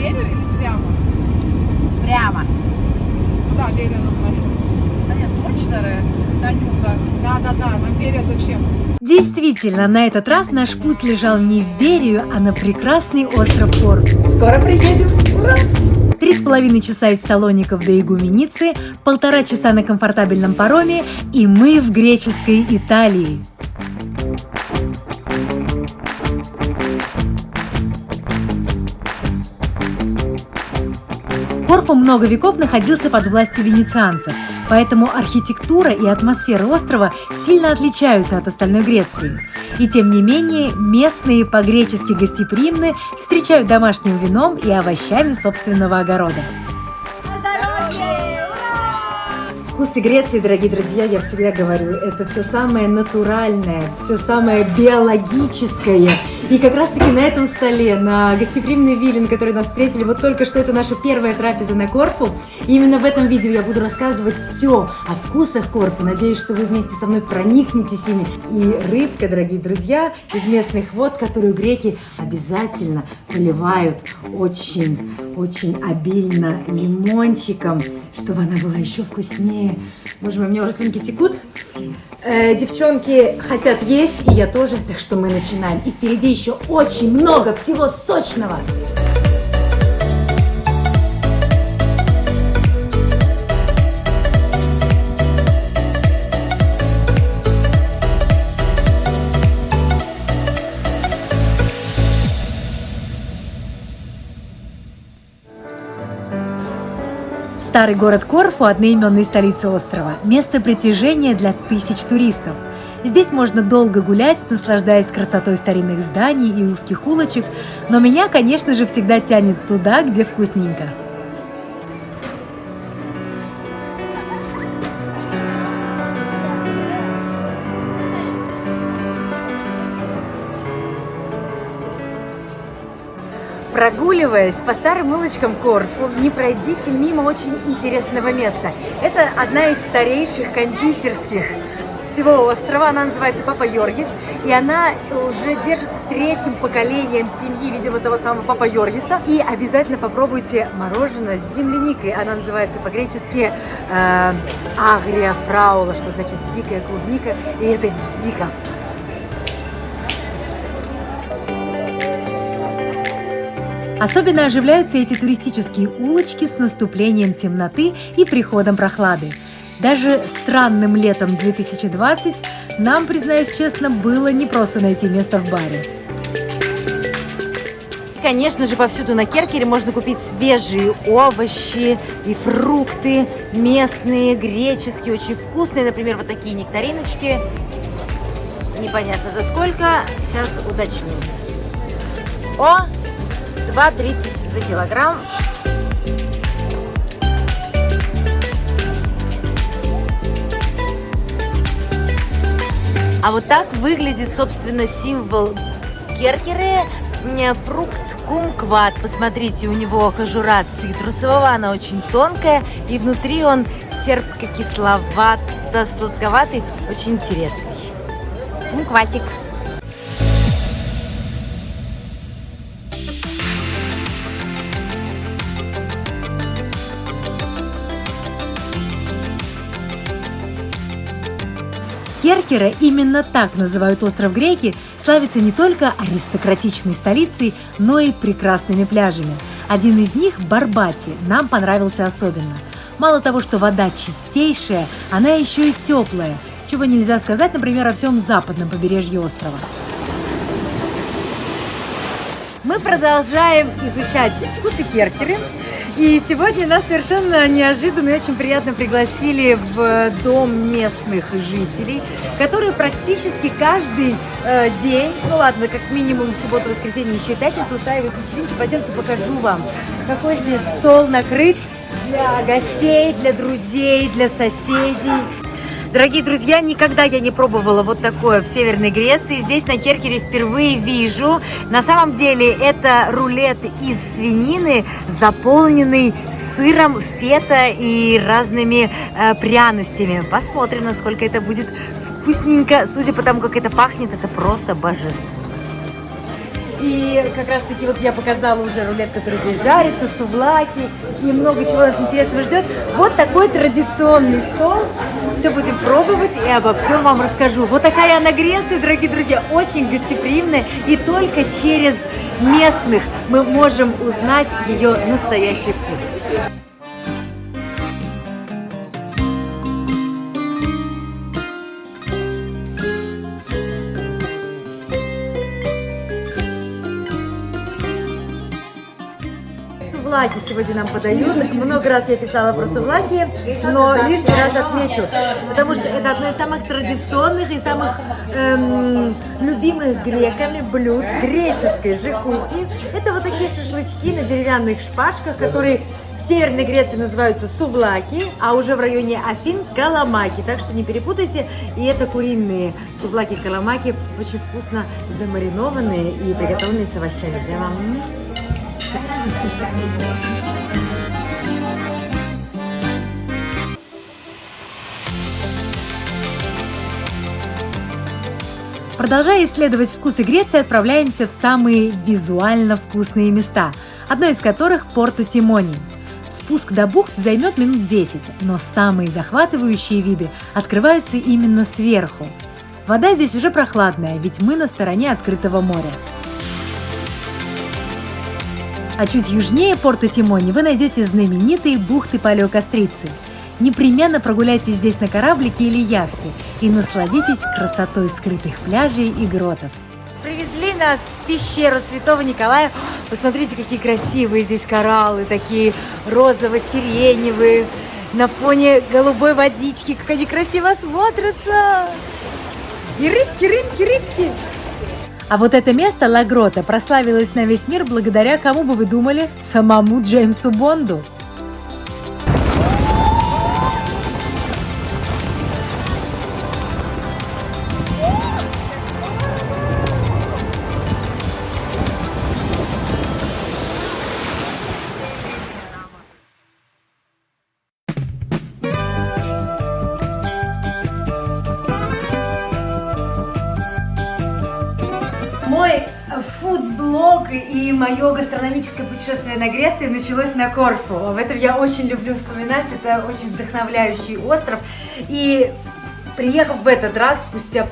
Берию или прямо? Прямо. Да, Берия нам хорошо. Да нет, точно, Танюха. Да, нам Берия зачем? Действительно, на этот раз наш путь лежал не в Берию, а на прекрасный остров Корфу. Скоро приедем. Ура! 3,5 часа из Салоников до Игуменицы, 1,5 часа на комфортабельном пароме, и мы в греческой Италии. Корфу много веков находился под властью венецианцев, поэтому архитектура и атмосфера острова сильно отличаются от остальной Греции. И тем не менее, местные по-гречески гостеприимны, встречают домашним вином и овощами собственного огорода. Вкусы Греции, дорогие друзья, я всегда говорю, это все самое натуральное, все самое биологическое. И как раз-таки на этом столе, на гостеприимной вилле, на которой нас встретили, вот только что это наша первая трапеза на Корфу. И именно в этом видео я буду рассказывать все о вкусах Корфу. Надеюсь, что вы вместе со мной проникнетесь ими. И рыбка, дорогие друзья, из местных вод, которую греки обязательно поливают очень обильно лимончиком, чтобы она была еще вкуснее. Боже мой, у меня уже слюнки текут. Девчонки хотят есть, и я тоже, так что мы начинаем. И впереди еще очень много всего сочного. Старый город Корфу, одноименной столицы острова, место притяжения для тысяч туристов. Здесь можно долго гулять, наслаждаясь красотой старинных зданий и узких улочек, но меня, конечно же, всегда тянет туда, где вкусненько. Прогуливаясь по старым улочкам Корфу, не пройдите мимо очень интересного места. Это одна из старейших кондитерских всего острова. Она называется Папа Йоргис, и она уже держится третьим поколением семьи, видимо, того самого Папа Йоргиса. И обязательно попробуйте мороженое с земляникой. Она называется по-гречески агрия фраула, что значит дикая клубника, и это дико вкусно. Особенно оживляются эти туристические улочки с наступлением темноты и приходом прохлады. Даже странным летом 2020 нам, признаюсь честно, было непросто найти место в баре. Конечно же, повсюду на Керкере можно купить свежие овощи и фрукты, местные, греческие, очень вкусные. Например, вот такие нектариночки. Непонятно за сколько, сейчас уточним. 2,30 за килограмм. А вот так выглядит, собственно, символ Керкеры. Фрукт кумкват. Посмотрите, у него кожура цитрусового, она очень тонкая, и внутри он терпко-кисловато-сладковатый, очень интересный. Кумкватик. Керкера, именно так называют остров греки, славится не только аристократичной столицей, но и прекрасными пляжами. Один из них, Барбати, нам понравился особенно. Мало того, что вода чистейшая, она еще и теплая, чего нельзя сказать, например, о всем западном побережье острова. Мы продолжаем изучать вкусы Керкеры. И сегодня нас совершенно неожиданно и очень приятно пригласили в дом местных жителей, которые практически каждый день, ну ладно, как минимум субботу, воскресенье, еще и пятницу устраивают вечеринки. Пойдемте покажу вам, какой здесь стол накрыт для гостей, для друзей, для соседей. Дорогие друзья, никогда я не пробовала вот такое в Северной Греции. Здесь на Керкере впервые вижу. На самом деле это рулет из свинины, заполненный сыром, фета и разными пряностями. Посмотрим, насколько это будет вкусненько. Судя по тому, как это пахнет, это просто божественно. И как раз таки вот я показала уже рулет, который здесь жарится, сувлаки, и много чего нас интересного ждет. Вот такой традиционный стол. Все будем пробовать и обо всем вам расскажу. Вот такая она Греция, дорогие друзья, очень гостеприимная, и только через местных мы можем узнать ее настоящий вкус. Сувлаки сегодня нам подают. Много раз я писала про сувлаки, но лишний раз отмечу, потому что это одно из самых традиционных и самых любимых греками блюд греческой же кухни. Это вот такие шашлычки на деревянных шпажках, которые в Северной Греции называются сувлаки, а уже в районе Афин каламаки. Так что не перепутайте. И это куриные сувлаки-каламаки, очень вкусно замаринованные и приготовленные с овощами. Прямо... Продолжая исследовать вкусы Греции, отправляемся в самые визуально вкусные места, одно из которых Порту-Тимони. Спуск до бухт займет минут 10, но самые захватывающие виды открываются именно сверху. Вода здесь уже прохладная, ведь мы на стороне открытого моря. А чуть южнее Порту-Тимони вы найдете знаменитые бухты Палеокастрицы. Непременно прогуляйтесь здесь на кораблике или яхте и насладитесь красотой скрытых пляжей и гротов. Привезли нас в пещеру Святого Николая. Посмотрите, какие красивые здесь кораллы, такие розово-сиреневые, на фоне голубой водички, как они красиво смотрятся. И рыбки. А вот это место, Ла Грота, прославилось на весь мир благодаря, кому бы вы думали, самому Джеймсу Бонду. Мой фуд-блог и мое гастрономическое путешествие на Грецию началось на Корфу. Об этом я очень люблю вспоминать, это очень вдохновляющий остров. И приехав в этот раз, спустя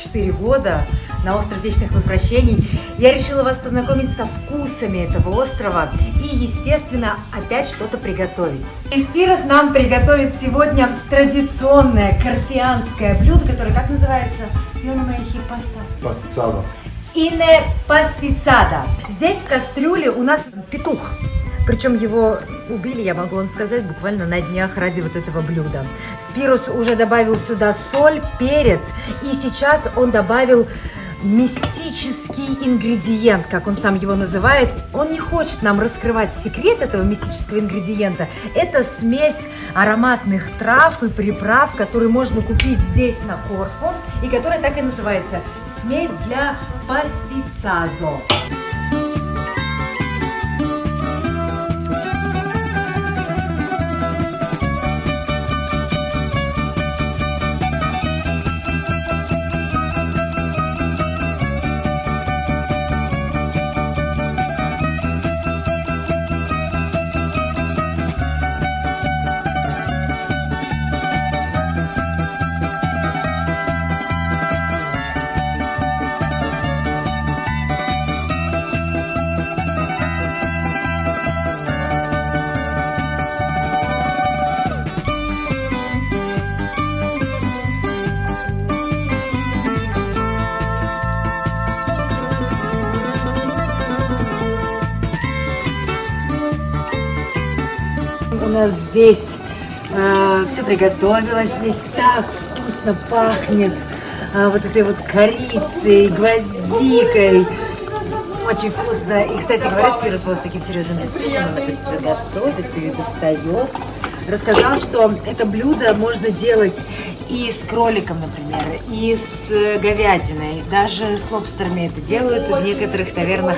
4 года, на остров Вечных Возвращений, я решила вас познакомить со вкусами этого острова и, естественно, опять что-то приготовить. И Спирос нам приготовит сегодня традиционное корфианское блюдо, которое как называется? Пастицада. Ине пастицада. Здесь в кастрюле у нас петух. Причем его убили, я могу вам сказать, буквально на днях ради вот этого блюда. Спирос уже добавил сюда соль, перец, и сейчас он добавил мистический ингредиент, как он сам его называет. Он не хочет нам раскрывать секрет этого мистического ингредиента. Это смесь ароматных трав и приправ, которые можно купить здесь на Корфу, и которая так и называется – смесь для пастицадо. У нас здесь все приготовилось, здесь так вкусно пахнет вот этой вот корицей, гвоздикой. Очень вкусно. И, кстати говоря, Спирос вот с таким серьезным лицом, он это все готовит и достает. Рассказал, что это блюдо можно делать и с кроликом, например, и с говядиной, даже с лобстерами это делают в некоторых тавернах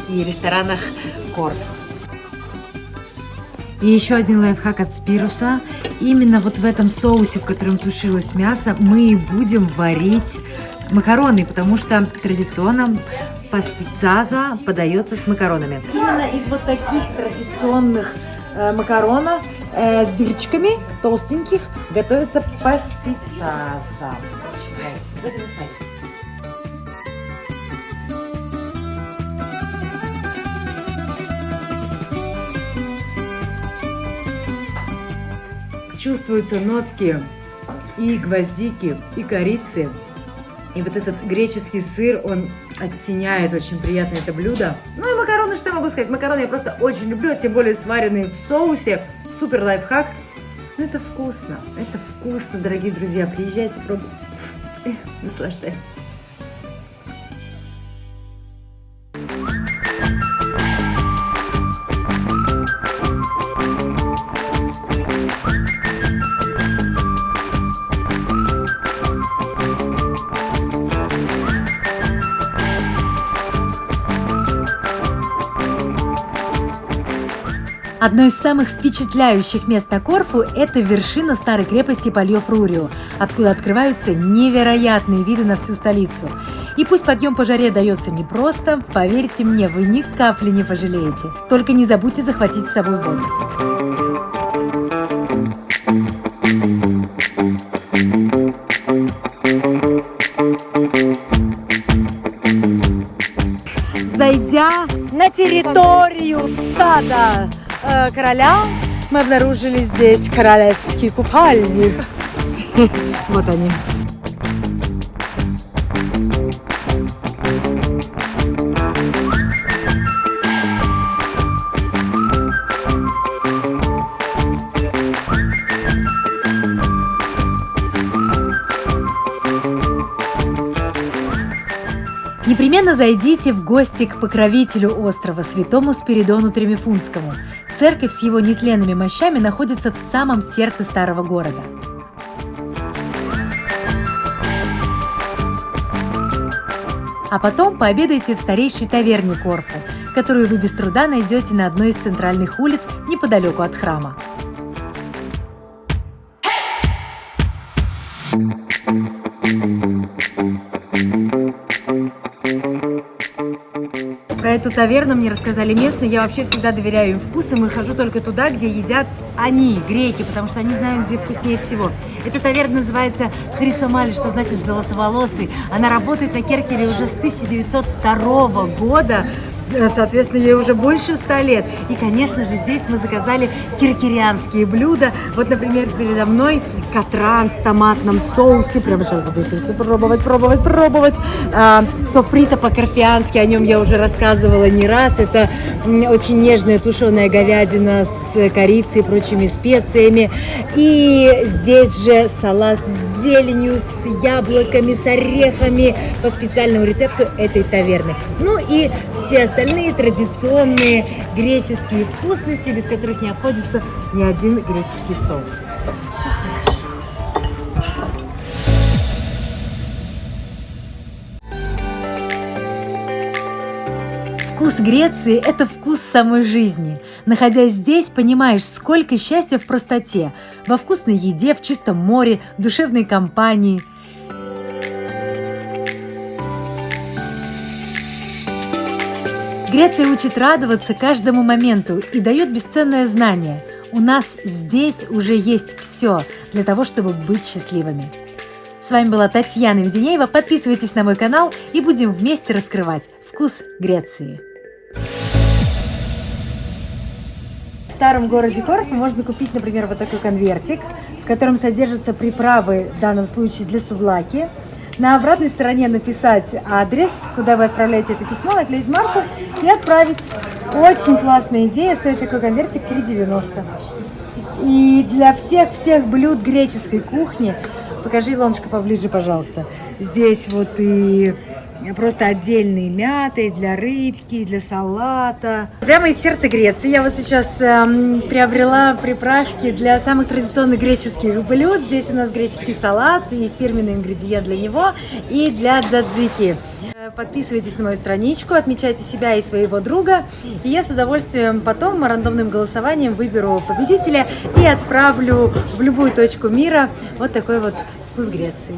и ресторанах Корфу. И еще один лайфхак от Спируса. Именно вот в этом соусе, в котором тушилось мясо, мы и будем варить макароны, потому что традиционно пастицада подается с макаронами. Именно из вот таких традиционных макаронов с дырочками толстеньких готовится пастицада. Чувствуются нотки и гвоздики, и корицы. И вот этот греческий сыр, он оттеняет очень приятно это блюдо. Ну и макароны, что я могу сказать? Макароны я просто очень люблю, тем более сваренные в соусе. Супер лайфхак. Ну это вкусно, дорогие друзья. Приезжайте, пробуйте, наслаждайтесь. Одно из самых впечатляющих мест на Корфу – это вершина старой крепости Пальо-Фрурио, откуда открываются невероятные виды на всю столицу. И пусть подъем по жаре дается непросто, поверьте мне, вы ни капли не пожалеете. Только не забудьте захватить с собой воду. Зайдя на территорию сада короля, мы обнаружили здесь королевские купальни. Вот они. Непременно зайдите в гости к покровителю острова, святому Спиридону Тремифунскому. Церковь с его нетленными мощами находится в самом сердце старого города. А потом пообедайте в старейшей таверне Корфу, которую вы без труда найдете на одной из центральных улиц неподалеку от храма. Про эту таверну мне рассказали местные, я вообще всегда доверяю им вкусам и хожу только туда, где едят они, греки, потому что они знают, где вкуснее всего. Эта таверна называется Хрисомали, что значит золотоволосый. Она работает на Керкере уже с 1902 года. Соответственно, ей уже больше 100 лет. И, конечно же, здесь мы заказали киркерианские блюда. Вот, например, передо мной катран в томатном соусе. Прямо сейчас буду это все пробовать. Софрито по-корфиански, о нем я уже рассказывала не раз. Это очень нежная тушеная говядина с корицей и прочими специями. И здесь же салат с зеленью, с яблоками, с орехами по специальному рецепту этой таверны. Ну и все остальные традиционные греческие вкусности, без которых не обходится ни один греческий стол. Вкус Греции – это вкус самой жизни. Находясь здесь, понимаешь, сколько счастья в простоте, во вкусной еде, в чистом море, в душевной компании. Греция учит радоваться каждому моменту и дает бесценное знание. У нас здесь уже есть все для того, чтобы быть счастливыми. С вами была Татьяна Веденеева. Подписывайтесь на мой канал и будем вместе раскрывать вкус Греции. В старом городе Корфу можно купить, например, вот такой конвертик, в котором содержатся приправы, в данном случае для сувлаки. На обратной стороне написать адрес, куда вы отправляете это письмо, наклеить марку и отправить. Очень классная идея, стоит такой конвертик 3,90. И для всех блюд греческой кухни, покажи, Илонушка, поближе, пожалуйста. Здесь вот и просто отдельные мяты для рыбки, для салата. Прямо из сердца Греции я вот сейчас приобрела приправки для самых традиционных греческих блюд. Здесь у нас греческий салат и фирменный ингредиент для него, и для дзадзики. Подписывайтесь на мою страничку, отмечайте себя и своего друга. И я с удовольствием потом рандомным голосованием выберу победителя и отправлю в любую точку мира вот такой вот вкус Греции.